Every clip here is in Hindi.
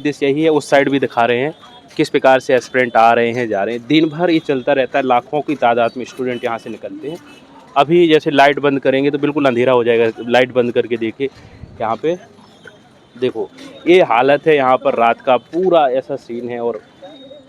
उद्देश्य यही है। उस साइड भी दिखा रहे हैं किस प्रकार से एस्पिरेंट आ रहे हैं जा रहे हैं। दिन भर ये चलता रहता है, लाखों की तादाद में स्टूडेंट यहाँ से निकलते हैं। अभी जैसे लाइट बंद करेंगे तो बिल्कुल अंधेरा हो जाएगा। लाइट बंद करके देखिए यहाँ पे, देखो ये हालत है यहाँ पर। रात का पूरा ऐसा सीन है और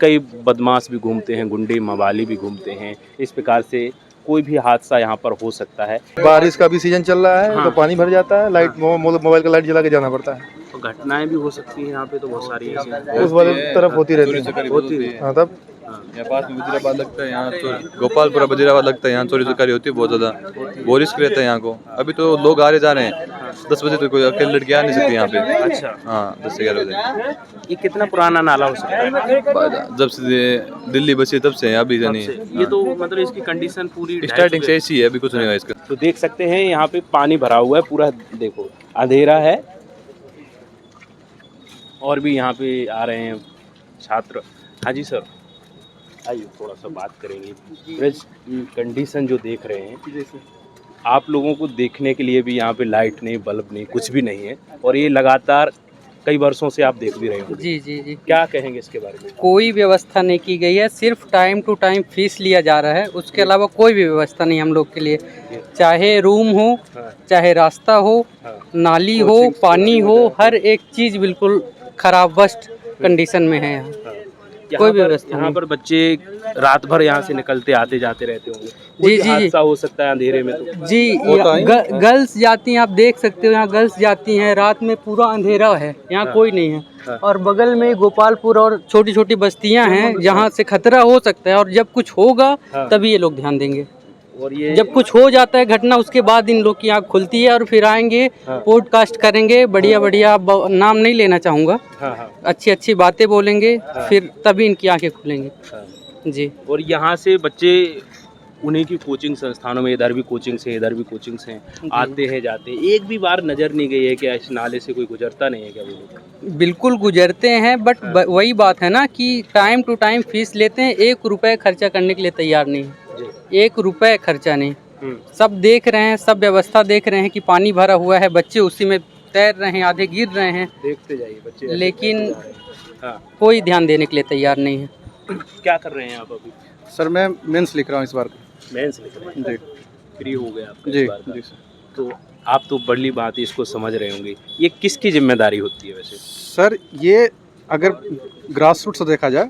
कई बदमाश भी घूमते हैं, गुंडे मवाली भी घूमते हैं। इस प्रकार से कोई भी हादसा यहाँ पर हो सकता है। बारिश का भी सीजन चल रहा है। हाँ। तो पानी भर जाता है, लाइट मोबाइल का लाइट जला के जाना पड़ता है। तो घटनाएं भी हो सकती हैं यहाँ पे, तो बहुत सारी उस वाले तरफ होती रहती है। हाँ, तब यहाँ पास में वजीराबाद लगता है, यहाँ गोपालपुरा वजीराबाद लगता है, यहाँ चोरी चकारी होती है बहुत ज़्यादा, बहुत रिस्क रहता है यहाँ को। अभी तो लोग आ रहे जा रहे हैं, 10 बजे तो कोई अकेले लड़के आ नहीं सकते यहाँ पे। अच्छा, हाँ 10 से 11 बजे। ये कितना पुराना नाला हो सकता है? जब से दिल्ली बसी तब से अभी नहीं। ये तो मतलब इसकी कंडीशन पूरी स्टार्टिंग से ऐसी है, अभी कुछ नहीं हुआ इसका। तो देख सकते हैं यहाँ पे पानी भरा हुआ है पूरा, देखो अंधेरा है। और भी यहाँ पे आ रहे हैं छात्र। हाँ जी सर, आइए थोड़ा सा बात करेंगे। कंडीशन जो देख रहे हैं आप लोगों को, देखने के लिए भी यहाँ पे लाइट नहीं, बल्ब नहीं, कुछ भी नहीं है। और ये लगातार कई वर्षों से आप देख भी रहे होंगे। जी जी जी। क्या कहेंगे इसके बारे में? कोई व्यवस्था नहीं की गई है, सिर्फ टाइम टू टाइम फीस लिया जा रहा है। उसके अलावा कोई भी व्यवस्था नहीं हम लोग के लिए, चाहे रूम हो, चाहे रास्ता हो, नाली हो, पानी हो, हर एक चीज़ बिल्कुल खराब वर्स्ट कंडीशन में है यहाँ। कोई भी व्यवस्था यहाँ पर बच्चे रात भर यहाँ से निकलते आते जाते रहते होंगे। जी जी, हादसा हो सकता है अंधेरे में तो। जी गर्ल्स जाती हैं, आप देख सकते हो यहाँ गर्ल्स जाती हैं, रात में पूरा अंधेरा है, यहाँ कोई नहीं है। और बगल में गोपालपुर और छोटी छोटी बस्तियाँ हैं जहाँ से खतरा हो सकता है। और जब कुछ होगा तभी ये लोग ध्यान देंगे। और ये जब कुछ हो जाता है घटना, उसके बाद इन लोग की आँख खुलती है और फिर आएंगे, पॉडकास्ट करेंगे, बढ़िया बढ़िया, नाम नहीं लेना चाहूँगा, अच्छी अच्छी बातें बोलेंगे, फिर तभी इनकी आंखें खुलेंगी। जी। और यहाँ से बच्चे उन्हीं की कोचिंग संस्थानों में, इधर भी कोचिंग से इधर भी कोचिंग से आते हैं जाते हैं। एक भी बार नज़र नहीं गई है क्या इस नाले से कोई गुजरता नहीं है क्या वो लोग? बिल्कुल गुजरते हैं, बट वही बात है ना कि टाइम टू टाइम फीस लेते हैं, 1 रुपये खर्चा करने के लिए तैयार नहीं है। 1 रुपये खर्चा नहीं। सब देख रहे हैं, सब व्यवस्था देख रहे हैं कि पानी भरा हुआ है, बच्चे उसी में तैर रहे हैं, आधे गिर रहे हैं, देखते जाइए बच्चे, लेकिन कोई ध्यान देने के लिए तैयार नहीं है। क्या कर रहे हैं आप अभी? सर मैं मेंस लिख रहा हूँ इस बार। मेंस लिख रहे हैं जी? फ्री हो गए आप जी इस बार का? जी सर। तो आप तो बड़ी बात इसको समझ रहे होंगे, ये किसकी जिम्मेदारी होती है वैसे? सर ये अगर ग्रास रूट से देखा जाए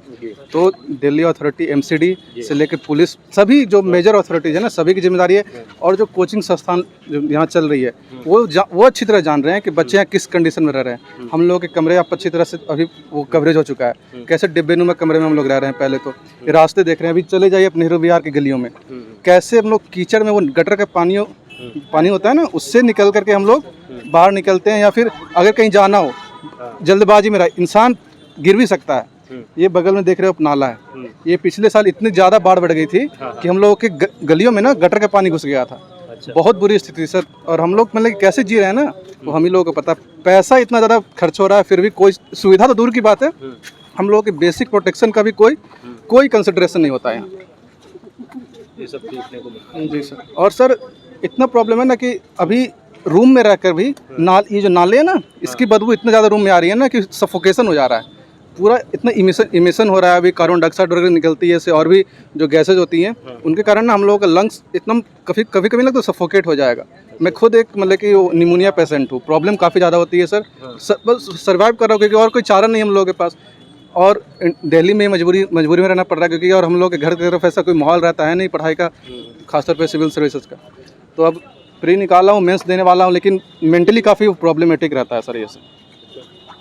तो दिल्ली अथॉरिटी, एमसीडी से लेकर पुलिस, सभी जो मेजर अथॉरिटीज़ है ना, सभी की जिम्मेदारी है। और जो कोचिंग संस्थान जो यहाँ चल रही है वो अच्छी तरह जान रहे हैं कि बच्चे यहाँ किस कंडीशन में रह रहे हैं। हम लोग के कमरे आप अच्छी तरह से अभी वो कवरेज हो चुका है, कैसे डिब्बेनुमा कमरे में हम लोग रह रहे हैं। पहले तो ये रास्ते देख रहे हैं, अभी चले जाइए अपने नेहरू विहार की गलियों में, कैसे हम लोग कीचड़ में, वो गटर का पानी होता है ना, उससे निकल करके हम लोग बाहर निकलते हैं। या फिर अगर कहीं जाना हो, जल्दबाजी में इंसान गिर भी सकता है। ये बगल में देख रहे हो नाला है, ये पिछले साल इतनी ज़्यादा बाढ़ बढ़ गई थी कि हम लोगों के गलियों में ना गटर का पानी घुस गया था। अच्छा। बहुत बुरी स्थिति थी सर। और हम लोग मतलब कैसे जी रहे हैं ना, वो हम ही लोगों को पता। पैसा इतना ज़्यादा खर्च हो रहा है, फिर भी कोई सुविधा तो दूर की बात है, हम लोगों के बेसिक प्रोटेक्शन का भी कोई कंसिडरेशन नहीं होता है यहाँ। ये सब देखने को मिलता है। जी सर। और सर इतना प्रॉब्लम है ना कि अभी रूम में रहकर भी ये जो नाले है ना, इसकी बदबू इतना ज़्यादा रूम में आ रही है ना कि सफोकेशन हो जा रहा है पूरा। इतना इमिशन हो रहा है, अभी कार्बन डाइऑक्साइड वगैरह निकलती है इससे, और भी जो गैसेज होती हैं उनके कारण ना हम लोगों का लंग्स इतना कभी कभी लगता है सफोकेट हो जाएगा। मैं खुद एक मतलब कि निमोनिया पेशेंट हूँ, प्रॉब्लम काफ़ी ज़्यादा होती है सर। बस सर्वाइव कर रहा हूँ क्योंकि और कोई चारा नहीं हम लोगों के पास। और दिल्ली में मजबूरी में रहना पड़ रहा है क्योंकि और हम लोग के घर की तरफ ऐसा कोई माहौल रहता है नहीं पढ़ाई का, खासतौर पर सिविल सर्विसेज का। तो अब प्री निकाला हूँ, मेंस देने वाला हूँ, लेकिन मेंटली काफ़ी प्रॉब्लमेटिक रहता है सर ये सब।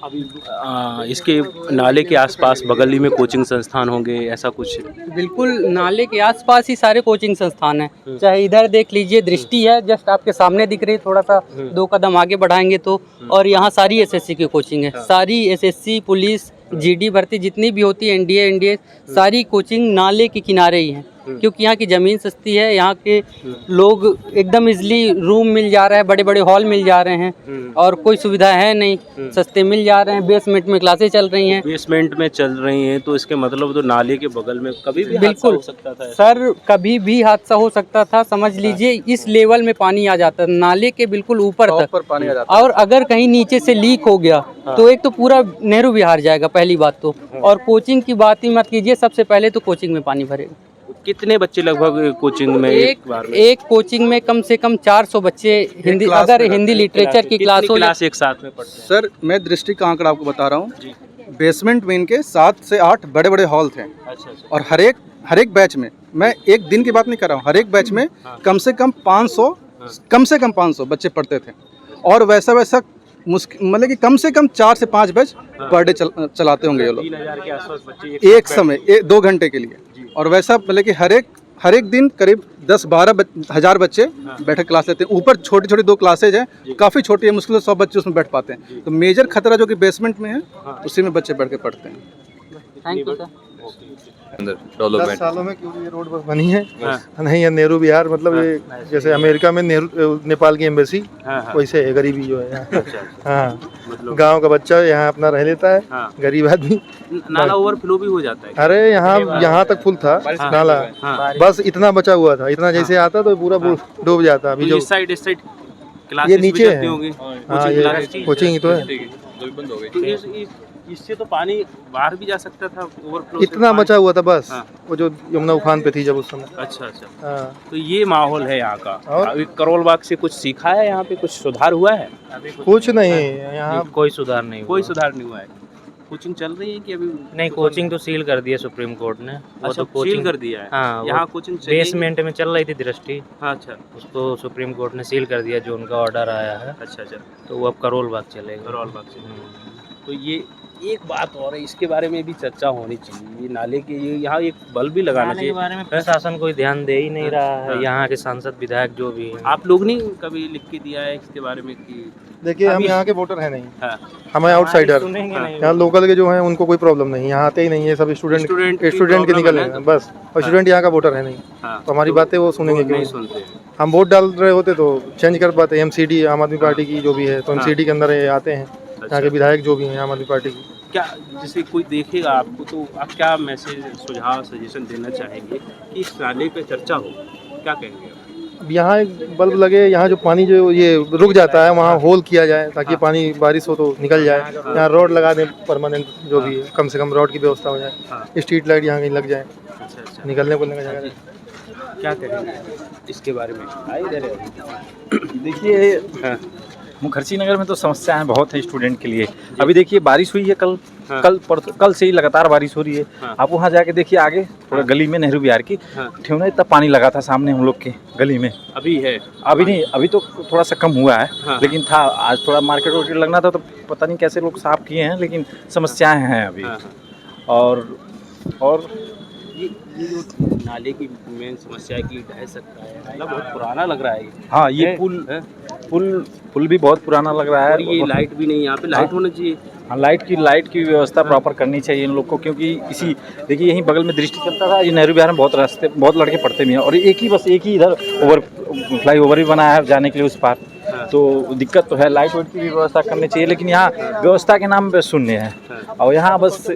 अभी इसके नाले के आसपास बगल ही में कोचिंग संस्थान होंगे, ऐसा कुछ? बिल्कुल, नाले के आसपास ही सारे कोचिंग संस्थान हैं। चाहे इधर देख लीजिए, दृष्टि है जस्ट आपके सामने दिख रही है, थोड़ा सा 2 कदम आगे बढ़ाएंगे तो, और यहाँ सारी एसएससी की कोचिंग है। सारी एसएससी, पुलिस, जीडी भर्ती जितनी भी होती है, एनडीए, सारी कोचिंग नाले के किनारे ही है। क्योंकि यहाँ की ज़मीन सस्ती है, यहाँ के लोग एकदम इजली रूम मिल जा रहा है, बड़े बड़े हॉल मिल जा रहे हैं और कोई सुविधा है नहीं, सस्ते मिल जा रहे हैं। बेसमेंट में क्लासेस चल रही हैं। बेसमेंट में चल रही हैं तो इसके मतलब तो नाले के बगल में कभी भी हादसा बिल्कुल हो सकता था। सर, कभी भी हादसा हो सकता था। समझ लीजिए इस लेवल में पानी आ जाता, नाले के बिल्कुल ऊपर तक पर पानी आ जाता और अगर कहीं नीचे से लीक हो गया तो एक तो पूरा नेहरू विहार जाएगा पहली बात तो, और कोचिंग की बात ही मत कीजिए। सबसे पहले तो कोचिंग में पानी भरेगा। कितने बच्चे लगभग कोचिंग में एक बार में? एक कोचिंग में कम से कम 400 बच्चे हिंदी, क्लास अगर में हिंदी रहते हैं। लिटरेचर की क्लास हो। क्लास एक साथ में पढ़ते हैं? सर, मैं दृष्टि का आंकड़ा आपको बता रहा हूँ। बेसमेंट में इनके 7 से 8 बड़े बड़े हॉल थे अच्छा अच्छा। और हर एक बैच में, मैं एक दिन की बात नहीं कर रहा हूँ, हर एक बैच में कम से कम 500 बच्चे पढ़ते थे। और वैसा मुश्किल मतलब कि कम से कम 4 से 5 बैच पर डे चलाते होंगे ये लोग 3000 के आसपास बच्चे एक समय 2 घंटे के लिए। और वैसा मतलब कि हर एक दिन करीब 10-12 हज़ार बच्चे बैठे क्लास लेते हैं। ऊपर छोटी छोटी 2 क्लासेज हैं, काफ़ी छोटी है, मुश्किल से 100 बच्चे उसमें बैठ पाते हैं। तो मेजर खतरा जो कि बेसमेंट में है, उसी में बच्चे बैठ के पढ़ते हैं। Thank you sir. अंदर 10 डेवलपमेंट सालों में क्योंकि ये रोड बनी है नहीं है। नेहरू विहार मतलब ये जैसे अमेरिका में नेपाल की एम्बेसी वैसे है, गरीबी जो है यहाँ। हाँ, गांव का बच्चा यहाँ अपना रह लेता है, गरीब आदमी। नाला ओवरफ्लो भी हो जाता है? अरे यहाँ तक फुल था नाला, बस इतना बचा हुआ था, इतना जैसे आता तो पूरा डूब जाता। अभी जो इस साइड ये नीचे है, हाँ ये कोचिंग तो है, बंद हो गई। तो इससे तो पानी बाहर भी जा सकता था, ओवरफ्लो से इतना पानी- बचा हुआ था बस। हाँ। वो जो यमुना उफान पे थी जब उस समय। अच्छा अच्छा। हाँ, तो ये माहौल है यहाँ का। और? अभी करोल बाग से कुछ सीखा है, यहाँ पे कुछ सुधार हुआ है? कुछ नहीं यहाँ। कोई सुधार नहीं हुआ। कोई सुधार नहीं हुआ है। कोचिंग चल रही है कि अभी? नहीं, कोचिंग तो सील कर दिया सुप्रीम कोर्ट ने। वो अच्छा, तो कोचिंग सील कर दिया है। हाँ, वो यहाँ कोचिंग चलेगी? बेसमेंट में चल रही थी दृष्टि, हाँ, अच्छा उसको सुप्रीम कोर्ट ने सील कर दिया, जो उनका ऑर्डर आया है। अच्छा अच्छा। तो वो अब करोल बाग चलेगा। करोल बाग से। तो ये एक बात और है, इसके बारे में भी चर्चा होनी चाहिए। ये नाले के ये यहाँ एक बल्ब भी लगाना नाले के चाहिए। बारे में प्रशासन कोई ध्यान दे ही नहीं रहा है। हाँ। यहाँ के सांसद विधायक जो भी हैं। आप लोग नहीं कभी लिख के दिया है इसके बारे में कि? देखिए हम यहाँ के वोटर हैं नहीं, हाँ, हमें आउटसाइडर। सुनेंगे नहीं। यहाँ लोकल के जो हैं उनको कोई प्रॉब्लम नहीं, यहाँ आते ही नहीं है, सब स्टूडेंट की के निकल problem रहे है हैं बस। और स्टूडेंट यहाँ का वोटर है नहीं, हाँ, तो हमारी बातें वो सुनेंगे नहीं क्यों? सुनते हैं। हम वोट डाल रहे होते तो चेंज कर पाते। एमसीडी आम आदमी पार्टी की जो भी है, तो एमसीडी के अंदर ये आते हैं, यहाँ के विधायक जो भी हैं आम आदमी पार्टी की। क्या जैसे कोई देखेगा आपको तो आप क्या मैसेज, सुझाव, सजेशन देना चाहेंगे कि इस नाले पे चर्चा हो? क्या कहेंगे आप? अब यहाँ एक बल्ब लगे, यहाँ जो पानी जो ये रुक जाता है वहाँ होल किया जाए ताकि पानी बारिश हो तो निकल जाए। यहाँ रोड लगा दें परमानेंट, जो भी है कम से कम रोड की व्यवस्था हो जाए। स्ट्रीट लाइट यहाँ कहीं लग जाए, अच्छा अच्छा। निकलने को लगा जाएगा। क्या कहेंगे इसके बारे में? आए इधर है। देखिए हाँ, मुखर्जी नगर में तो समस्याएं बहुत हैं स्टूडेंट के लिए। अभी देखिए बारिश हुई है कल, हाँ। कल से ही लगातार बारिश हो रही है। हाँ। आप वहाँ जाके देखिए आगे थोड़ा गली में नेहरू विहार की हाँ। ठेवना इतना पानी लगा था सामने हम लोग के गली में। अभी है? अभी नहीं, अभी तो थोड़ा सा कम हुआ है। हाँ। लेकिन था आज थोड़ा मार्केट वार्केट लगना था तो पता नहीं कैसे लोग साफ किए हैं, लेकिन समस्याएं हैं अभी। हाँ, हाँ। और ये जो नाले की मेन समस्या है कि ढह सकता है, मतलब बहुत पुराना लग रहा है ये। हाँ, ये है? पुल भी बहुत पुराना लग रहा है। और ये लाइट भी नहीं, यहाँ पे लाइट होना चाहिए। हाँ, लाइट की व्यवस्था प्रॉपर करनी चाहिए इन लोग को, क्योंकि इसी देखिए यहीं बगल में दृष्टि चलता था। ये नेहरू विहार में बहुत लड़के पढ़ते भी हैं, और एक ही इधर फ्लाई ओवर भी बनाया है जाने के लिए उस पार। तो दिक्कत तो है, लाइट वाइट की भी व्यवस्था करनी चाहिए, लेकिन यहाँ व्यवस्था के नाम पे शून्य है। और यहाँ बस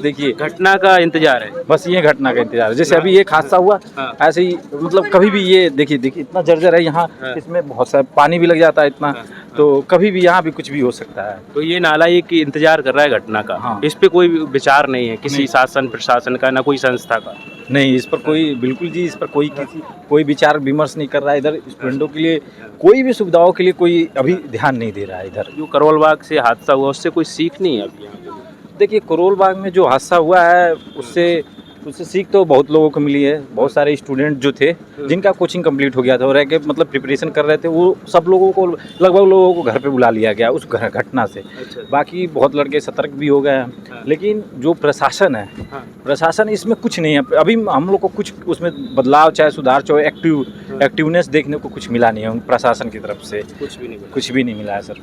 देखिए घटना का इंतजार है। बस ये घटना का इंतजार है। जैसे अभी एक हादसा हुआ, ऐसे ही मतलब कभी भी ये देखिए इतना जर्जर है यहाँ, इसमें बहुत सारा पानी भी लग जाता है इतना, तो कभी भी यहाँ भी कुछ भी हो सकता है। तो ये नाला एक इंतजार कर रहा है घटना का। हाँ। इस पे कोई विचार नहीं है किसी शासन प्रशासन का, ना कोई संस्था का। नहीं, इस पर कोई बिल्कुल जी, इस पर कोई विचार विमर्श नहीं कर रहा है। इधर स्टूडेंटों के लिए कोई भी सुविधाओं के लिए कोई अभी ध्यान नहीं दे रहा है इधर। जो करोल बाग से हादसा हुआ उससे कोई सीख नहीं है अभी यहाँ पे? देखिए करोल बाग में जो हादसा हुआ है उससे सीख तो बहुत लोगों को मिली है। बहुत सारे स्टूडेंट जो थे जिनका कोचिंग कंप्लीट हो गया था और रह के मतलब प्रिपरेशन कर रहे थे, वो सब लोगों को लगभग लोगों को घर पे बुला लिया गया उस घटना से। अच्छा। बाकी बहुत लड़के सतर्क भी हो गए हैं, लेकिन जो प्रशासन है, प्रशासन इसमें कुछ नहीं है अभी। हम लोग को कुछ उसमें बदलाव चाहे सुधार चाहे एक्टिवनेस देखने को कुछ मिला नहीं है उन प्रशासन की तरफ से। कुछ भी नहीं मिला है सर।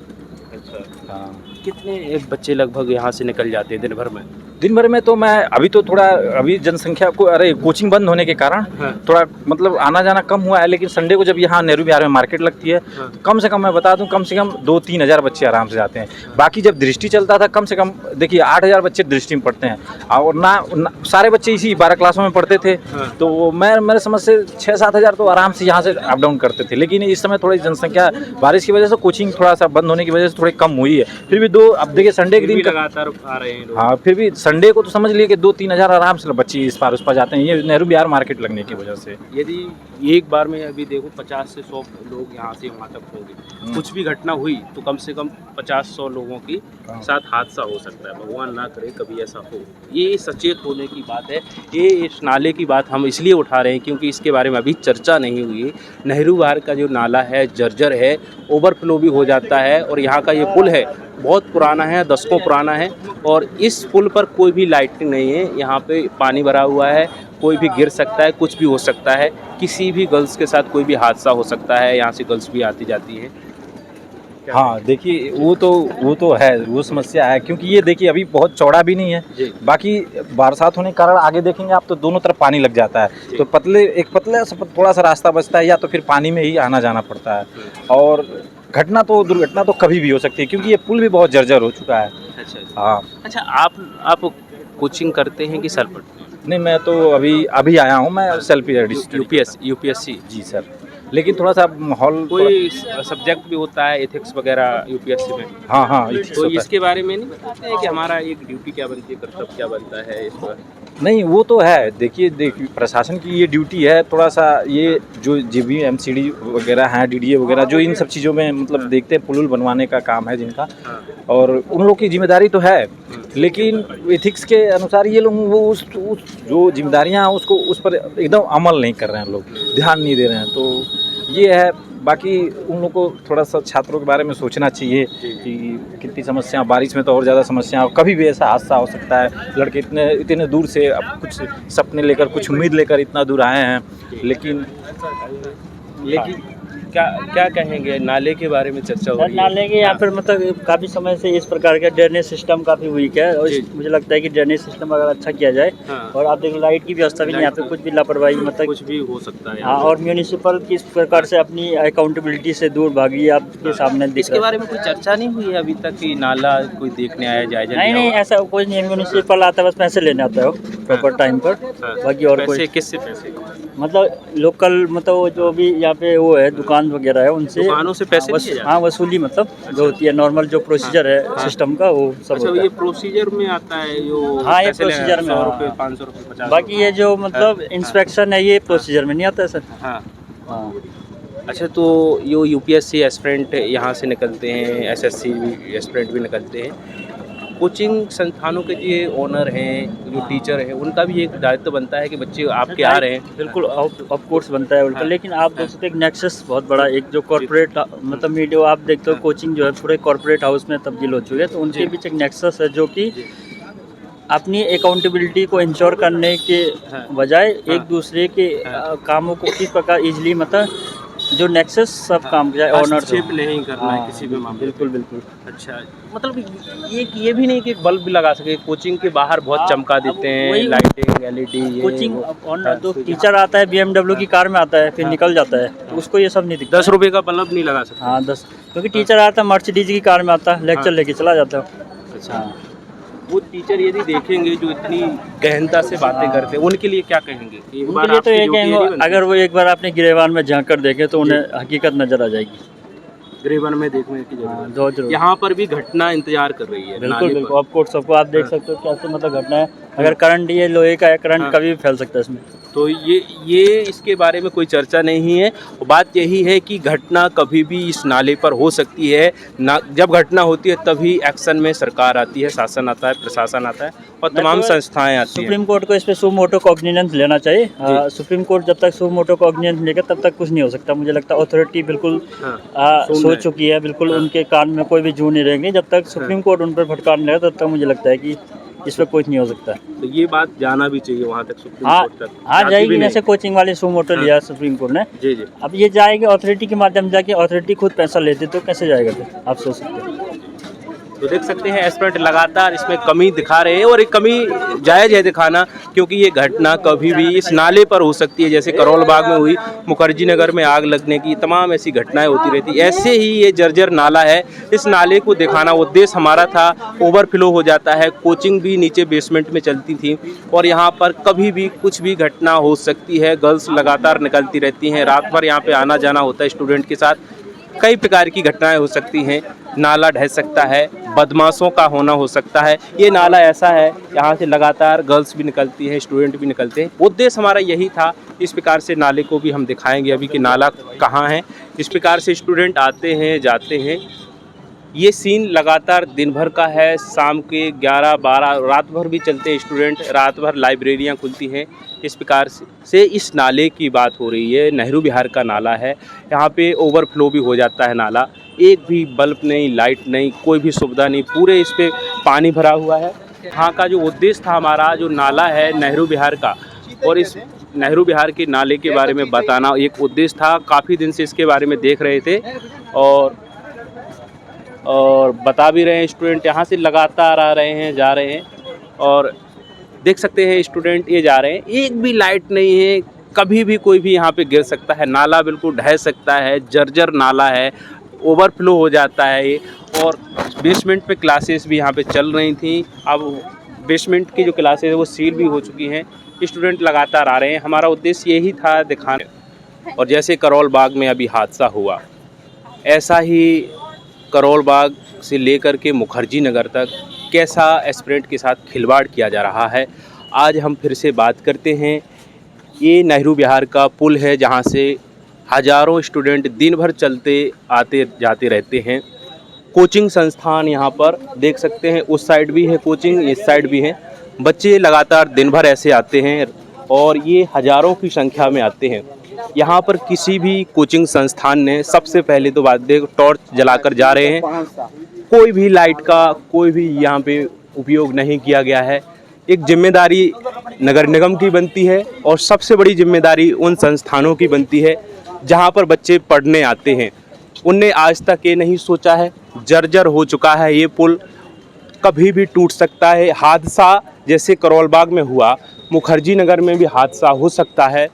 अच्छा। हाँ, कितने बच्चे लगभग यहाँ से निकल जाते हैं दिन भर में? दिन भर में तो मैं अभी जनसंख्या को कोचिंग बंद होने के कारण थोड़ा मतलब आना जाना कम हुआ है, लेकिन संडे को जब यहाँ नेहरू विहार में मार्केट लगती है तो कम से कम मैं बता दूं कम से कम 2-3 हज़ार बच्चे आराम से जाते हैं। बाकी जब दृष्टि चलता था कम से कम देखिए 8,000 बच्चे दृष्टि में पढ़ते हैं, और ना सारे बच्चे इसी 12 क्लासों में पढ़ते थे, तो मेरे समझ से 6-7 हज़ार तो आराम से यहाँ से अप डाउन करते थे। लेकिन इस समय थोड़ी जनसंख्या बारिश की वजह से कोचिंग थोड़ा सा बंद होने की वजह से थोड़ी कम हुई है। फिर भी अब देखिए संडे के दिन लगातार आ रहे हैं। हाँ, फिर भी संडे को तो समझ लिए कि 2-3 हज़ार आराम से बच्चे इस पार उस पार जाते हैं, ये नेहरू विहार मार्केट लगने की वजह से। यदि एक बार में अभी देखो 50 से 100 लोग यहाँ से वहाँ तक होंगे, कुछ भी घटना हुई तो कम से कम 50-100 लोगों की साथ हादसा हो सकता है, भगवान ना करे कभी ऐसा हो। ये सचेत होने की बात है। ये इस नाले की बात हम इसलिए उठा रहे हैं क्योंकि इसके बारे में अभी चर्चा नहीं हुई है। नेहरू विहार का जो नाला है जर्जर है, ओवरफ्लो भी हो जाता है, और यहाँ का ये पुल है बहुत पुराना है, दशकों पुराना है, और इस पुल पर कोई भी लाइटिंग नहीं है। यहाँ पे पानी भरा हुआ है, कोई भी गिर सकता है, कुछ भी हो सकता है, किसी भी गर्ल्स के साथ कोई भी हादसा हो सकता है। यहाँ से गर्ल्स भी आती जाती हैं। हाँ देखिए वो तो है, वो समस्या है, क्योंकि ये देखिए अभी बहुत चौड़ा भी नहीं है। बाकी बरसात होने के कारण आगे देखेंगे आप तो दोनों तरफ पानी लग जाता है, तो एक पतला थोड़ा सा रास्ता बचता है, या तो फिर पानी में ही आना जाना पड़ता है। और दुर्घटना तो कभी भी हो सकती है, क्योंकि ये पुल भी बहुत जर्जर हो चुका है। अच्छा हाँ। अच्छा, आप कोचिंग करते हैं कि सेल्फ पढ़ते हैं? नहीं, मैं तो अभी आया हूँ, मैं सेल्फ यूपीएससी जी सर, लेकिन थोड़ा सा माहौल कोई सब्जेक्ट भी होता है एथिक्स वगैरह यूपीएससी में? हाँ तो इसके बारे में नहीं बताते हैं कि हमारा एक ड्यूटी क्या बनती है, कर्तव्य क्या बनता है इस पर? नहीं, वो तो है। देखिए प्रशासन की ये ड्यूटी है, थोड़ा सा ये जो जीबी एमसीडी वगैरह हैं, डीडीए वगैरह, जो इन सब चीज़ों में मतलब देखते हैं, पुल बनवाने का काम है जिनका, और उन लोग की जिम्मेदारी तो है, लेकिन एथिक्स के अनुसार ये लोग वो उस जो जिम्मेदारियाँ हैं उसको उस पर एकदम अमल नहीं कर रहे हैं, लोग ध्यान नहीं दे रहे हैं, तो ये है। बाकी उन लोग को थोड़ा सा छात्रों के बारे में सोचना चाहिए कि कितनी समस्या, बारिश में तो और ज़्यादा समस्या, कभी भी ऐसा हादसा हो सकता है। लड़के इतने दूर से अब कुछ सपने लेकर, कुछ उम्मीद लेकर इतना दूर आए हैं, लेकिन क्या कहेंगे? नाले के बारे में चर्चा हो रही है। नाले के यहाँ पर मतलब काफ़ी समय से इस प्रकार का ड्रेनेज सिस्टम काफ़ी वीक है, और मुझे लगता है कि ड्रेनेज सिस्टम अगर अच्छा किया जाए, और आप देखो लाइट की व्यवस्था भी नहीं, यहाँ पे कुछ भी लापरवाही मतलब कुछ भी हो सकता है। हाँ, और म्यूनिसिपल किस प्रकार से अपनी अकाउंटेबिलिटी से दूर भागी है, आपके सामने दिख इसके रहा है। बारे में कोई चर्चा नहीं हुई है अभी तक कि नाला कोई देखने आया, जायजा लिया नहीं, हो? ऐसा कोई नहीं, म्यूनिसिपल आता है, बस पैसे लेने आता है वो प्रॉपर टाइम पर, बाकी और कोई पैसे किससे पैसे? मतलब लोकल मतलब जो भी यहाँ पे वो है दुकान वगैरह है उनसे, दुकानों से पैसे लिए जाते हैं? हाँ, वसूली मतलब जो होती है नॉर्मल जो प्रोसीजर है सिस्टम का, वो सब अच्छा, होता ये है। प्रोसीजर में आता है जो हाँ, ये पैसे लेना, प्रोसीजर में, 100 हाँ। रुपये, 500 रुपये, 50 बाकी ये जो मतलब इंस्पेक्शन है ये प्रोसीजर में नहीं आता है सर। हाँ। हाँ, अच्छा, तो यो यूपीएससी एस्पिरेंट यहाँ से निकलते हैं, एसएससी एस्पिरेंट भी निकलते हैं। कोचिंग संस्थानों के जो ओनर हैं, जो टीचर हैं, उनका भी एक दायित्व बनता है कि बच्चे आपके आ रहे हैं। बिल्कुल ऑफ कोर्स बनता है उनका, लेकिन आप देख सकते हैं एक नेक्सस बहुत बड़ा, एक जो कॉर्पोरेट मतलब मीडिया आप देखते हो, कोचिंग जो है पूरे कॉर्पोरेट हाउस में तब्दील हो चुकी है, तो उनके बीच एक नेक्सस है जो कि अपनी अकाउंटेबिलिटी को इंश्योर करने के बजाय एक दूसरे के कामों को किस प्रकार इजीली मतलब जो नेक्सस सब काम किया ऑनर हस्तक्षेप नहीं करना है किसी भी मामले। बिल्कुल बिल्कुल। अच्छा, मतलब ये भी नहीं कि एक बल्ब भी लगा सके, कोचिंग के बाहर बहुत चमका देते हैं, वही- लाइटिंग, एलईडी, कोचिंग तो टीचर आता है BMW की कार में आता है, फिर निकल जाता है, तो उसको ये सब नहीं दिखता। 10 रुपये का बल्ब नहीं लगा सकते। हाँ 10, क्योंकि टीचर आता है मर्सिडीज की कार में आता है, लेक्चर लेके चला जाता है। अच्छा, वो टीचर यदि देखेंगे जो इतनी गहनता से बातें करते हैं, उनके लिए क्या कहेंगे? एक बार उनके लिए तो आपकी ये ड्यूटी नहीं कहेंगे, बनती? अगर वो एक बार अपने गिरेबान में झांक कर देखे तो उन्हें हकीकत नजर आ जाएगी। ग्रेवन में देखने की हाँ, जरूरत बहुत जरूर। है। यहाँ पर भी घटना इंतजार कर रही है। बिल्कुल नाले बिल्कुल, पर। ऑफ कोर्स सबको आप देख सकते हो कैसे मतलब घटना है, अगर करंट ये लोहे का है, करंट कभी भी फैल सकता है इसमें। तो ये इसके बारे में कोई चर्चा नहीं है। बात यही है कि घटना कभी भी इस नाले पर हो सकती है ना। जब घटना होती है तभी एक्शन में सरकार आती है, शासन आता है, प्रशासन आता है और तमाम संस्थाएं आती हैं। सुप्रीम कोर्ट को इस पे सू मोटो कॉग्निजेंस लेना चाहिए। सुप्रीम कोर्ट जब तक सू मोटो कॉग्निजेंस लेगा तब तक कुछ नहीं हो सकता। मुझे लगता है अथॉरिटी बिल्कुल सोच चुकी है, बिल्कुल उनके कान में कोई भी जू नहीं रहेगी। जब तक सुप्रीम कोर्ट उन पर फटकार नहीं रहेगा तब तक मुझे लगता है कि इस पर कुछ नहीं हो सकता। तो ये बात जाना भी चाहिए वहाँ तक, सुप्रीम हाँ, कोर्ट तक। हाँ जाती जाएगी। भी नहीं। जैसे कोचिंग वाले सू मोटो लिया सुप्रीम कोर्ट ने, जी जी। अब ये जाएगी अथॉरिटी के माध्यम से, जाके अथॉरिटी खुद पैसा लेती तो कैसे जाएगा फिर, आप सोच सकते हो। तो देख सकते हैं एस्पिरेंट लगातार इसमें कमी दिखा रहे हैं और एक कमी जायज़ है दिखाना, क्योंकि ये घटना कभी भी इस नाले पर हो सकती है, जैसे करोल बाग में हुई, मुखर्जी नगर में आग लगने की तमाम ऐसी घटनाएं होती रहती। ऐसे ही ये जर्जर नाला है, इस नाले को दिखाना उद्देश्य हमारा था। ओवरफ्लो हो जाता है, कोचिंग भी नीचे बेसमेंट में चलती थी और यहाँ पर कभी भी कुछ भी घटना हो सकती है। गर्ल्स लगातार निकलती रहती हैं, रात भर यहाँ पे आना जाना होता है स्टूडेंट के साथ, कई प्रकार की घटनाएं हो सकती हैं। नाला ढह सकता है, बदमाशों का होना हो सकता है। ये नाला ऐसा है, यहाँ से लगातार गर्ल्स भी निकलती हैं, स्टूडेंट भी निकलते हैं। उद्देश्य हमारा यही था। इस प्रकार से नाले को भी हम दिखाएंगे अभी कि नाला कहाँ है। इस प्रकार से स्टूडेंट आते हैं जाते हैं। ये सीन लगातार दिन भर का है, शाम के 11-12 रात भर भी चलते हैं स्टूडेंट, रात भर लाइब्रेरियाँ खुलती हैं। इस प्रकार से इस नाले की बात हो रही है। नेहरू विहार का नाला है, यहाँ पे ओवरफ्लो भी हो जाता है नाला। एक भी बल्ब नहीं, लाइट नहीं, कोई भी सुविधा नहीं, पूरे इस पे पानी भरा हुआ है। यहाँ का जो उद्देश्य था हमारा, जो नाला है नेहरू विहार का, और इस नेहरू विहार के नाले के बारे में बताना एक उद्देश्य था। काफ़ी दिन से इसके बारे में देख रहे थे और बता भी रहे हैं। स्टूडेंट यहाँ से लगातार आ रहे हैं, जा रहे हैं और देख सकते हैं स्टूडेंट ये जा रहे हैं। एक भी लाइट नहीं है, कभी भी कोई भी यहाँ पे गिर सकता है, नाला बिल्कुल ढह सकता है, जर्जर नाला है, ओवरफ्लो हो जाता है ये। और बेसमेंट पे क्लासेस भी यहाँ पे चल रही थी, अब बेसमेंट की जो क्लासेस है वो सील भी हो चुकी हैं। स्टूडेंट लगातार आ रहे हैं, हमारा उद्देश्य यही था दिखाने। और जैसे करोल बाग में अभी हादसा हुआ, ऐसा ही करोल बाग से लेकर के मुखर्जी नगर तक कैसा एस्पिरेंट के साथ खिलवाड़ किया जा रहा है, आज हम फिर से बात करते हैं। ये नेहरू विहार का पुल है, जहाँ से हज़ारों स्टूडेंट दिन भर चलते आते जाते रहते हैं। कोचिंग संस्थान यहाँ पर देख सकते हैं, उस साइड भी है कोचिंग, इस साइड भी है। बच्चे लगातार दिन भर ऐसे आते हैं और ये हज़ारों की संख्या में आते हैं। यहाँ पर किसी भी कोचिंग संस्थान ने सबसे पहले तो बात देख टॉर्च जलाकर जा रहे हैं। कोई भी लाइट का कोई भी यहाँ पे उपयोग नहीं किया गया है। एक जिम्मेदारी नगर निगम की बनती है और सबसे बड़ी जिम्मेदारी उन संस्थानों की बनती है जहाँ पर बच्चे पढ़ने आते हैं। उनने आज तक ये नहीं सोचा है, जर्जर हो चुका है ये पुल, कभी भी टूट सकता है। हादसा जैसे करोल बाग में हुआ, मुखर्जी नगर में भी हादसा हो सकता है।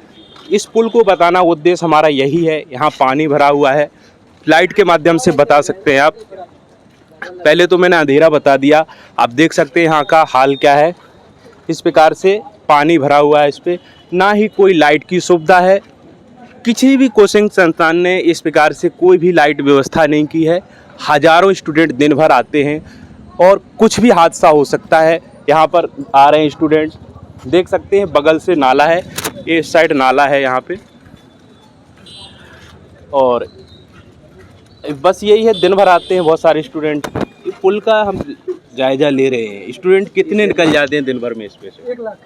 इस पुल को बताना उद्देश्य हमारा यही है। यहाँ पानी भरा हुआ है, लाइट के माध्यम से बता सकते हैं आप। पहले तो मैंने अंधेरा बता दिया, आप देख सकते हैं यहाँ का हाल क्या है। इस प्रकार से पानी भरा हुआ है, इस पर ना ही कोई लाइट की सुविधा है। किसी भी कोचिंग संस्थान ने इस प्रकार से कोई भी लाइट व्यवस्था नहीं की है। हज़ारों स्टूडेंट दिन भर आते हैं और कुछ भी हादसा हो सकता है। यहाँ पर आ रहे हैं स्टूडेंट, देख सकते हैं बगल से नाला है, इस साइड नाला है यहाँ पे। और बस यही है, दिन भर आते हैं बहुत सारे स्टूडेंट। पुल का हम जायज़ा ले रहे हैं। स्टूडेंट कितने निकल जाते हैं दिन भर में इस पे से? 1 लाख।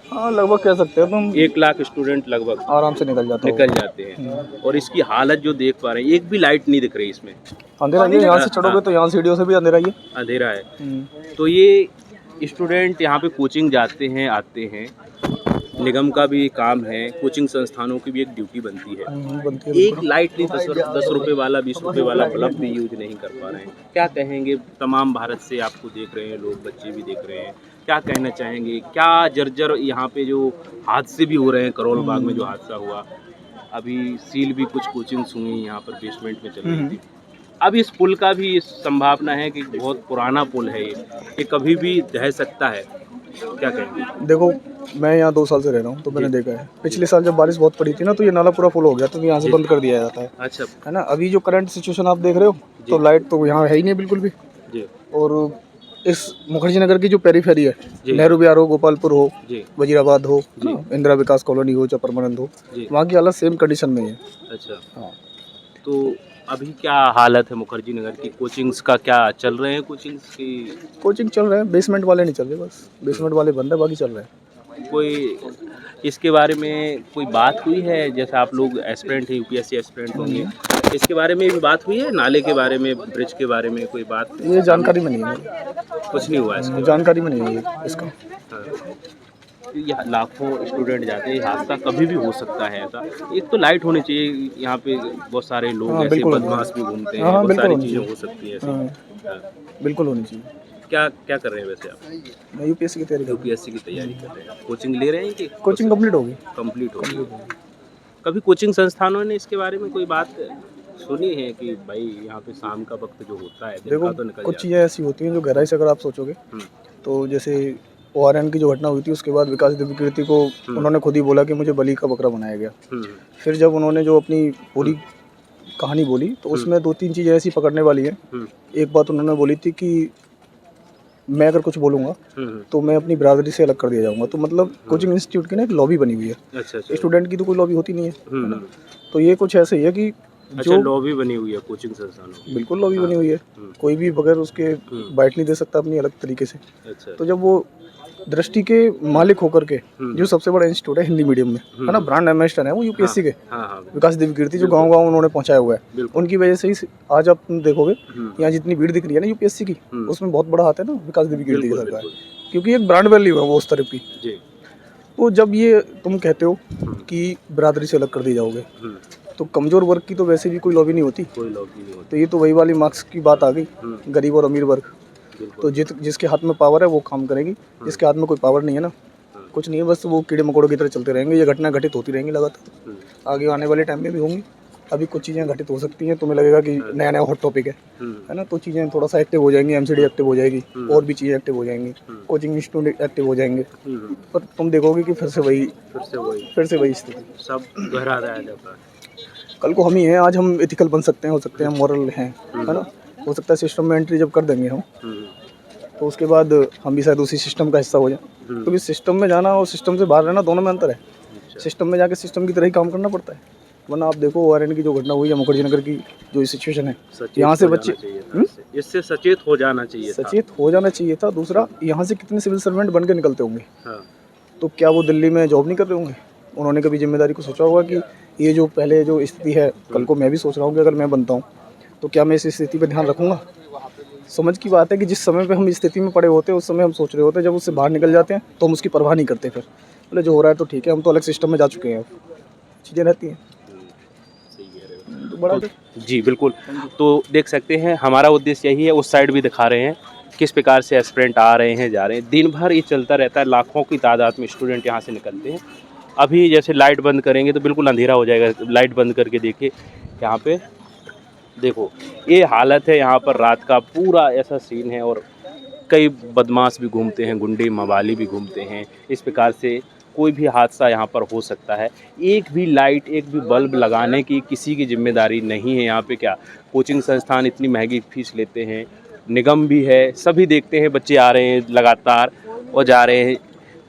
हाँ, लगभग कह सकते हो तुम। 1 लाख स्टूडेंट लगभग आराम से निकल जाते हैं। और इसकी हालत जो देख पा रहे हैं, एक भी लाइट नहीं दिख रही इसमें। अंधेरा है, यहाँ से चढ़ोगे तो यहाँ सीढ़ियों से भी अंधेरा ही है। अंधेरा है। तो ये स्टूडेंट यहाँ पे कोचिंग जाते हैं, आते हैं। निगम का भी काम है, कोचिंग संस्थानों की भी एक ड्यूटी बनती है। एक लाइट नहीं, 10 रुपये वाला 20 रुपये वाला बल्ब भी यूज नहीं कर पा रहे हैं। क्या कहेंगे? तमाम भारत से आपको देख रहे हैं लोग, बच्चे भी देख रहे हैं, क्या कहना चाहेंगे? क्या जर्जर यहाँ पे जो हादसे भी हो रहे हैं, करोल बाग में जो हादसा हुआ, अभी सील भी कुछ कोचिंग्स हुई यहाँ पर बेसमेंट में चल रही थी। अब इस पुल का भी संभावना है कि बहुत पुराना पुल है, ये कभी भी ढह सकता है। क्या कहेंगे? देखो, मैं यहाँ 2 साल से रह रहा हूँ, तो मैंने देखा है। पिछले साल जब बारिश बहुत पड़ी थी ना, तो ये नाला पूरा फुल हो गया, तो यहाँ से बंद कर दिया जाता है। अच्छा, है ना। अभी जो करंट सिचुएशन आप देख रहे हो, तो लाइट तो यहाँ है ही नहीं बिल्कुल भी जी। और इस मुखर्जी नगर की जो पेरीफेरी है, नेहरू विहार हो, गोपालपुर हो, वजीराबाद हो, इंदिरा विकास कॉलोनी हो, चाहे परमानंद हो, वहाँ की हालत सेम कंडीशन में है। अच्छा, हाँ। तो अभी क्या हालत है मुखर्जी नगर की? कोचिंग्स का क्या चल रहे हैं? कोचिंग्स की कोचिंग चल रहे हैं, बेसमेंट वाले नहीं चल रहे, बस बेसमेंट वाले बंद है, बाकी चल रहे हैं। कोई इसके बारे में कोई बात हुई है? जैसे आप लोग एस्पिरेंट हैं, यूपीएससी एस्पिरेंट होंगे, इसके बारे में भी बात हुई है? नाले के बारे में, ब्रिज के बारे में कोई बात? ये जानकारी में नहीं है, कुछ नहीं हुआ है, जानकारी में नहीं है इसका। हाँ। यहाँ लाखों स्टूडेंट जाते हैं, हादसा कभी भी हो सकता है ऐसा। एक तो लाइट होनी चाहिए, यहाँ पे बहुत सारे लोग ऐसे बदमाश भी घूमते हैं, बहुत सारी चीज़ें हो सकती है ऐसी। बिल्कुल होनी चाहिए। क्या क्या कर रहे हैं वैसे आप? मैं यूपीएससी की तैयारी कर रहा यूपीएससी की तैयारी कर रहे हैं, कोचिंग ले रहे हैं कि हूँ। कोचिंग कंप्लीट होगी। कंप्लीट हो गई? कभी कोचिंग संस्थानों ने इसके बारे में कोई बात सुनी है कि भाई यहाँ पे शाम का वक्त जो होता है दिन देखो का तो निकल कुछ जाता चीज़ें ऐसी होती हैं जो गहराई से अगर आप सोचोगे हम्म। तो जैसे ORN की जो घटना हुई थी उसके बाद विकास दिव्य कीर्ति को उन्होंने खुद ही बोला कि मुझे बलि का बकरा बनाया गया। है। फिर जब उन्होंने जो अपनी पूरी कहानी बोली तो उसमें 2-3 चीज़ें ऐसी पकड़ने वाली हैं। एक बात उन्होंने बोली थी कि मैं अगर कुछ बोलूँगा तो मैं अपनी बिरादरी से अलग कर दिया जाऊँगा। तो मतलब कोचिंग इंस्टीट्यूट की ना एक लॉबी बनी हुई है। अच्छा अच्छा स्टूडेंट की तो कोई लॉबी होती नहीं है। तो ये कुछ ऐसे ही है कि अच्छा, लॉबी बनी हुई है कोचिंग संस्थानों की। बिल्कुल लॉबी बनी हुई है। कोई भी बगैर उसके बाइट नहीं दे सकता अपनी अलग तरीके से। अच्छा तो जब वो दृष्टि के मालिक होकर के जो सबसे बड़ा इंस्टीट्यूट है हिंदी मीडियम में है ना, ब्रांड एम्बेसडर है वो यूपीएससी के हाँ विकास दिव्य कीर्ति, जो गांव-गांव उन्होंने पहुंचाया हुआ है, बिल्कुल। उनकी वजह से ही आज आप देखोगे यहाँ जितनी भीड़ दिख रही है ना यूपीएससी की, उसमें बहुत बड़ा हाथ है ना विकास दिव्य कीर्ति बिल्कुल, का सरकार, बिल्कुल। क्योंकि एक ब्रांड वैल्यू है वो उस तरफ की। जी तो जब ये तुम कहते हो कि बिरादरी से अलग कर दिए जाओगे, तो कमजोर वर्ग की तो वैसे भी कोई लॉबी नहीं होती। कोई लॉबी नहीं होती। तो ये तो वही वाली मार्क्स की बात आ गई, गरीब और अमीर वर्ग। तो जिसके हाथ में पावर है वो काम करेगी, जिसके हाथ में कोई पावर नहीं है ना, कुछ नहीं है, बस वो कीड़े मकोड़ों की तरह चलते रहेंगे। ये घटना घटित होती रहेंगी लगातार, आगे आने वाले टाइम में भी होंगी। अभी कुछ चीज़ें घटित हो सकती हैं, तुम्हें लगेगा कि नया नया हॉट टॉपिक है ना, तो चीज़ें थोड़ा सा एक्टिव हो जाएंगी, एमसीडी एक्टिव हो जाएगी, और भी चीज़ें एक्टिव हो जाएंगी, कोचिंग इंस्टीट्यूट एक्टिव हो जाएंगे। पर तुम देखोगे कि फिर से वही स्थिति, सब गहरा रहा जाता है। कल को हम ही हैं, आज हम एथिकल बन सकते हैं, हो सकते हैं मॉरल हैं, है ना, हो सकता है सिस्टम में एंट्री जब कर देंगे हम तो उसके बाद हम भी शायद उसी सिस्टम का हिस्सा हो जाए। क्योंकि सिस्टम में जाना और सिस्टम से बाहर रहना दोनों में अंतर है। सिस्टम में जाके सिस्टम की तरह ही काम करना पड़ता है, वरना आप देखो ORN की जो घटना हुई है मुखर्जी नगर की जो सिचुएशन है, यहाँ से बच्चे इससे सचेत हो जाना चाहिए, सचेत हो जाना चाहिए था। दूसरा, यहाँ से कितने सिविल सर्वेंट बन के निकलते होंगे, तो क्या वो दिल्ली में जॉब नहीं कर रहे होंगे? उन्होंने कभी जिम्मेदारी को सोचा होगा कि ये जो पहले जो स्थिति है, कल को मैं भी सोच रहा हूँ कि अगर मैं बनता हूँ तो क्या मैं इस स्थिति पर ध्यान रखूँगा? समझ की बात है कि जिस समय पे हम इस स्थिति में पड़े होते हैं उस समय हम सोच रहे होते हैं, जब उससे बाहर निकल जाते हैं तो हम उसकी परवाह नहीं करते। फिर बोले जो हो रहा है तो ठीक है, हम तो अलग सिस्टम में जा चुके हैं, चीज़ें रहती हैं। तो बड़ा जी बिल्कुल। तो देख सकते हैं हमारा उद्देश्य यही है, उस साइड भी दिखा रहे हैं किस प्रकार से एस्पिरेंट आ रहे हैं जा रहे हैं, दिन भर ये चलता रहता है, लाखों की तादाद में स्टूडेंट यहाँ से निकलते हैं। अभी जैसे लाइट बंद करेंगे तो बिल्कुल अंधेरा हो जाएगा, लाइट बंद करके देखिए यहाँ पे, देखो ये हालत है यहाँ पर, रात का पूरा ऐसा सीन है। और कई बदमाश भी घूमते हैं, गुंडे मवाली भी घूमते हैं, इस प्रकार से कोई भी हादसा यहाँ पर हो सकता है। एक भी लाइट, एक भी बल्ब लगाने की किसी की जिम्मेदारी नहीं है यहाँ पे। क्या कोचिंग संस्थान इतनी महंगी फीस लेते हैं, निगम भी है, सभी देखते हैं, बच्चे आ रहे हैं लगातार और जा रहे हैं,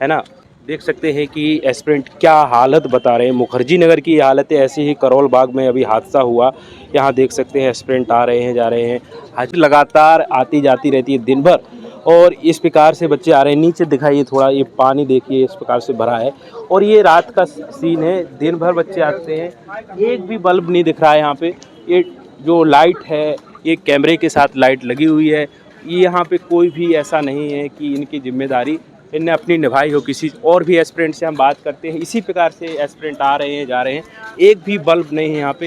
है ना। देख सकते हैं कि एस्पिरेंट क्या हालत बता रहे हैं, मुखर्जी नगर की हालत है। ऐसे ही करोल बाग में अभी हादसा हुआ, यहाँ देख सकते हैं एस्पिरेंट आ रहे हैं जा रहे हैं, हाजिर लगातार आती जाती रहती है दिन भर, और इस प्रकार से बच्चे आ रहे हैं। नीचे दिखाइए थोड़ा, ये पानी देखिए इस प्रकार से भरा है, और ये रात का सीन है, दिन भर बच्चे आते हैं, एक भी बल्ब नहीं दिख रहा है यहाँ पे। ये जो लाइट है ये कैमरे के साथ लाइट लगी हुई है, ये यहाँ पे कोई भी ऐसा नहीं है कि इनकी जिम्मेदारी इनने अपनी निभाई हो। किसी और भी एस्पिरेंट से हम बात करते हैं, इसी प्रकार से एस्पिरेंट आ रहे हैं जा रहे हैं, एक भी बल्ब नहीं है यहाँ पे।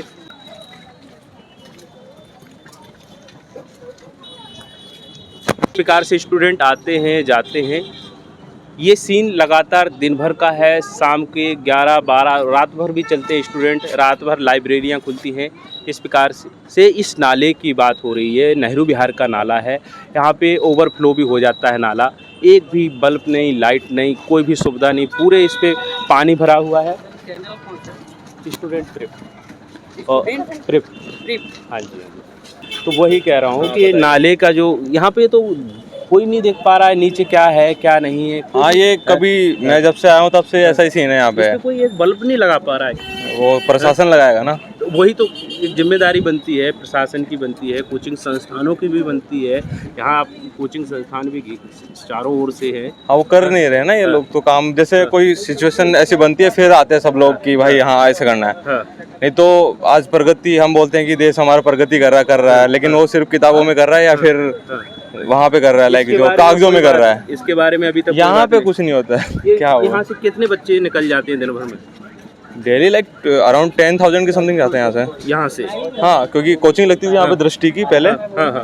इस प्रकार से स्टूडेंट आते हैं जाते हैं, ये सीन लगातार दिन भर का है, शाम के 11-12 रात भर भी चलते हैं स्टूडेंट, रात भर लाइब्रेरियाँ खुलती हैं। इस प्रकार से इस नाले की बात हो रही है, नेहरू विहार का नाला है, यहाँ पे ओवरफ्लो भी हो जाता है नाला, एक भी बल्ब नहीं, लाइट नहीं, कोई भी सुविधा नहीं, पूरे इस पे पानी भरा हुआ है। स्टूडेंट प्रिप और प्रिप, हाँ जी। तो वही कह रहा हूँ कि नाले का जो यहाँ पे तो कोई नहीं देख पा रहा है नीचे क्या है क्या नहीं है। हाँ, ये कभी मैं जब से आया हूँ तब से ऐसा ही सीन है यहाँ पे, कोई एक बल्ब नहीं लगा पा रहा है, वो प्रशासन लगाएगा ना। तो वही तो एक जिम्मेदारी बनती है, प्रशासन की बनती है, कोचिंग संस्थानों की भी बनती है। यहाँ कोचिंग संस्थान भी चारों ओर से है। हाँ, वो कर नहीं रहे ना ये लोग तो काम, जैसे कोई सिचुएशन ऐसी बनती है फिर आते हैं सब लोग कि भाई हाँ ऐसे करना है। नहीं तो आज प्रगति हम बोलते हैं कि देश हमारा प्रगति कर रहा है, लेकिन वो सिर्फ किताबों में कर रहा है या फिर वहाँ पे कर रहा है, लाइक जो कागजों में कर रहा है। इसके बारे में अभी तक यहाँ पे कुछ नहीं होता है। क्या यहाँ से कितने बच्चे निकल जाते हैं दिन भर में? डेली लाइक अराउंड 10,000 के समथिंग जाते हैं यहाँ से। यहाँ से हाँ, क्योंकि कोचिंग लगती थी यहाँ पे दृष्टि की पहले,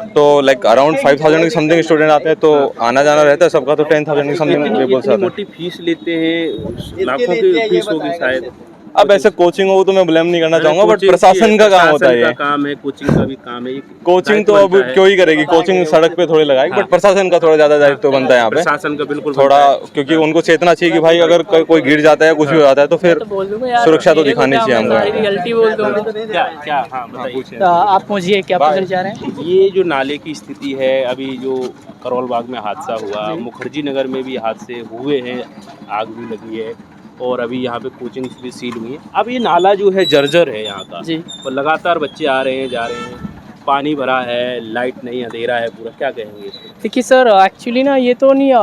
तो लाइक अराउंड 5,000 के समथिंग स्टूडेंट आते हैं, तो आना जाना रहता है सबका, तो 10,000 के समथिंग लेवल से आता है। मोटी फीस लेते हैं, लाखों की फीस होगी शायद। अब ऐसे कोचिंग हो तो मैं ब्लेम नहीं करना चाहूंगा, बट कोचिंग प्रशासन का काम होता है प्रशासन ये। का काम है, कोचिंग का भी काम है। कोचिंग तो अब क्यों ही करेगी, कोचिंग सड़क पे थोड़ी लगाएगी, बट प्रशासन का थोड़ा ज्यादा दायित्व तो बनता है यहाँ पे, प्रशासन का बिल्कुल थोड़ा, क्योंकि उनको चेतना चाहिए कि भाई अगर कोई गिर जाता है, कुछ भी हो जाता है, तो फिर सुरक्षा तो दिखानी चाहिए हमको। गलती बोल दूंगा। क्या हाँ बताइए। आप मुझे क्या पूछना चाह रहे हैं? ये जो नाले की स्थिति है, अभी जो करोल बाग में हादसा हुआ, मुखर्जी नगर में भी हादसे हुए हैं, आग भी लगी है, और अभी यहाँ पे कोचिंग भी सील हुई है। अब ये नाला जो है जर्जर है यहाँ का, जी। और लगातार बच्चे आ रहे हैं जा रहे हैं, पानी भरा है, लाइट नहीं, अंधेरा है पूरा, क्या कहेंगे इसको? देखिए सर, एक्चुअली ना ये तो नहीं,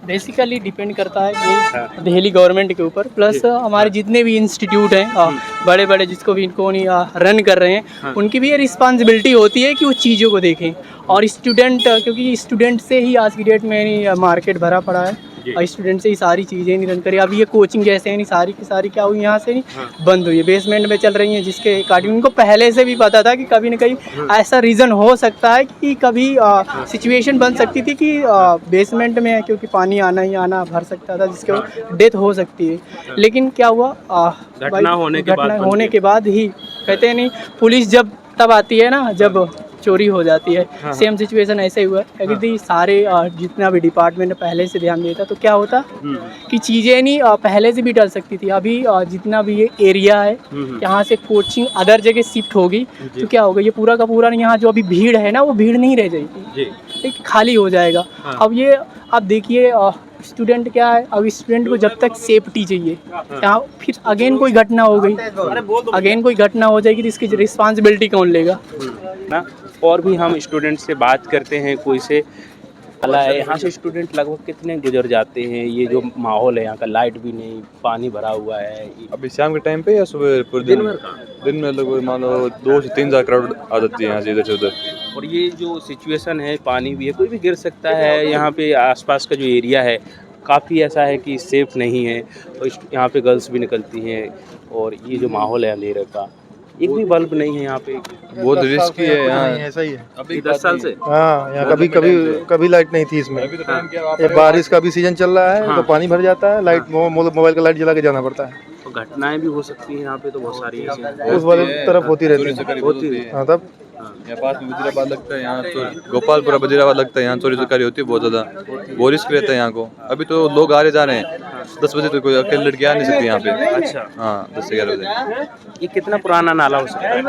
बेसिकली डिपेंड करता है कि दिल्ली गवर्नमेंट के ऊपर, प्लस हमारे जितने भी इंस्टीट्यूट हैं बड़े बड़े, जिसको भी इनको नहीं रन कर रहे हैं, उनकी भी ये रिस्पॉन्सिबिलिटी होती है कि वो चीज़ों को देखें। और स्टूडेंट, क्योंकि स्टूडेंट से ही आज की डेट में नहीं मार्केट भरा पड़ा है, और स्टूडेंट से ही सारी चीज़ें नहीं रन करी। अब ये कोचिंग जैसे है नहीं, सारी की सारी क्या हुई यहाँ से नहीं बंद हुई है, बेसमेंट में चल रही हैं, जिसके अकॉर्डिंग उनको पहले से भी पता था कि कभी न कभी ऐसा रीज़न हो सकता है कि कभी सिचुएशन बन सकती थी कि बेसमेंट में है, क्योंकि पानी आना ही आना भर सकता था, जिसके डेथ हो सकती है। लेकिन क्या हुआ, घटना होने के बाद ही कहते हैं नहीं, पुलिस जब तब आती है ना जब चोरी हो जाती है। सेम सिचुएशन ऐसे ही हुआ है। अगर सारे जितना भी डिपार्टमेंट पहले से ध्यान देता तो क्या होता कि चीज़ें नहीं पहले से भी टल सकती थी। अभी जितना भी ये एरिया है, यहाँ से कोचिंग अदर जगह शिफ्ट होगी तो क्या होगा, ये पूरा का पूरा यहाँ जो अभी भीड़ है ना, वो भीड़ नहीं रह जाएगी, एक खाली हो जाएगा। अब ये आप देखिए, स्टूडेंट क्या है, अब स्टूडेंट को जब तक सेफ्टी चाहिए, यहाँ फिर अगेन कोई घटना हो गई, अगेन कोई घटना हो जाएगी तो इसकी रिस्पॉन्सिबिलिटी कौन लेगा ना। और भी हम स्टूडेंट से बात करते हैं, कोई से अला है यहाँ से स्टूडेंट लगभग कितने गुजर जाते हैं। ये जो माहौल है यहाँ का, लाइट भी नहीं, पानी भरा हुआ है। अभी शाम के टाइम पे या सुबह पूरे दिन भर का? दिन में लगभग मान लो 2 से 3 हज़ार क्राउड आ जाती है यहाँ से इधर से उधर। और ये जो सिचुएशन है, पानी भी है, कोई भी गिर सकता है। यहाँ पे आसपास का जो एरिया है काफ़ी ऐसा है कि सेफ नहीं है, और यहाँ पे गर्ल्स भी निकलती हैं, और ये जो माहौल है अंधेरे का, एक भी बल्ब नहीं है यहाँ पे, बहुत रिस्की है यहाँ। ऐसा ही है अभी 10 साल से। हाँ, यहाँ कभी लाइट नहीं थी इसमें। ये बारिश का भी सीजन चल रहा है तो पानी भर जाता है, लाइट मोबाइल का लाइट जला के जाना पड़ता है। तो घटनाएं भी हो सकती हैं यहाँ पे, तो बहुत सारी ऐसी उस वाले तरफ होती रहती है। हाँ, तब यहाँ पास में वजीराबाद लगता है, यहाँ गोपालपुरा वजीराबाद लगता है, यहाँ चोरी चकारी होती है बहुत ज़्यादा, बहुत रिस्क रहता है यहाँ को। अभी तो लोग आ रहे जा रहे हैं, 10 बजे तो कोई अकेले लड़के आ नहीं सकती यहाँ पे। अच्छा, हाँ, 10 से 11 बजे। ये कितना पुराना नाला हो सकता है?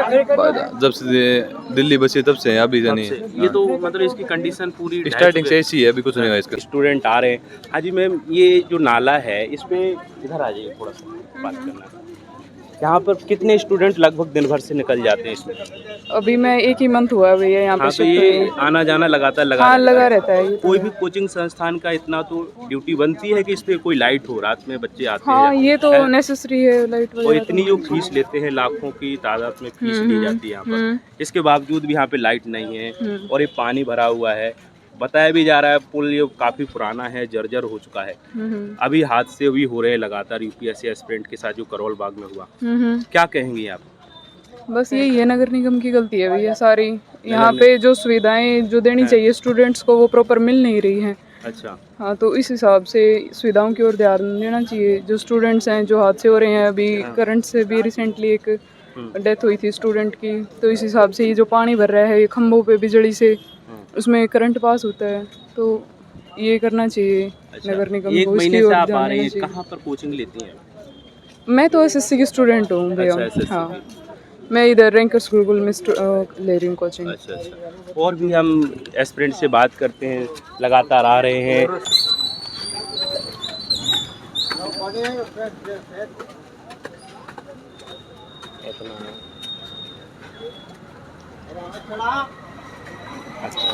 जब से दिल्ली बसी तब से अभी जानी है। ये तो मतलब इसकी कंडीशन पूरी स्टार्टिंग से ऐसी है, अभी कुछ नहीं हुआ इसका। स्टूडेंट आ रहे हैं। हाँ जी मैम, ये जो नाला है, इसमें इधर आ जाइए, थोड़ा सा बात करना है। यहाँ पर कितने स्टूडेंट लगभग दिन भर से निकल जाते हैं इसमें? अभी मैं 1 ही मंथ हुआ है भैया यहाँ पे। हाँ, तो ये आना जाना लगातार लगा रहता है। कोई भी कोचिंग संस्थान का इतना तो ड्यूटी बनती है कि इस पे कोई लाइट हो, रात में बच्चे आते हैं। हाँ, ये तो नेसेसरी है लाइट वगैरह। और इतनी जो फीस लेते हैं, लाखों की तादाद में फीस ली जाती है यहाँ पर, इसके बावजूद भी यहाँ पे लाइट नहीं है, और ये पानी भरा हुआ है। बताया भी जा रहा है पुल ये काफ़ी पुराना है, जर्जर हो चुका है। अभी हादसे भी हो रहे हैं लगातार, यूपीएससी एस्पिरेंट के साथ जो करोल बाग में हुआ। क्या कहेंगी आप? बस यही है, नगर निगम की गलती है भैया सारी। यहाँ पे जो सुविधाएं जो देनी चाहिए स्टूडेंट्स को, वो प्रॉपर मिल नहीं रही हैं। अच्छा। हाँ, तो इस हिसाब से सुविधाओं की ओर ध्यान देना चाहिए। जो स्टूडेंट्स हैं, जो हादसे हो रहे हैं, अभी करंट से भी रिसेंटली एक डेथ हुई थी स्टूडेंट की, तो इस हिसाब से ये जो पानी भर रहा है, ये खम्भों पे बिजली से उसमें करंट पास होता है, तो ये करना चाहिए। अच्छा। नगर निगम एक को महीने इसकी से ओर आप ध्यान आ रहे देना हैं, चाहिए। कहाँ पर कोचिंग लेती हैं? मैं तो एसएससी की स्टूडेंट हूँ भैया। अच्छा, SSC हाँ, मैं इधर रैंकर्स गुरुकुल में ले रही हूँ कोचिंग। अच्छा अच्छा। और भी हम एस्पिरेंट से बात करते हैं, लगातार आ रहे हैं। अच्छा।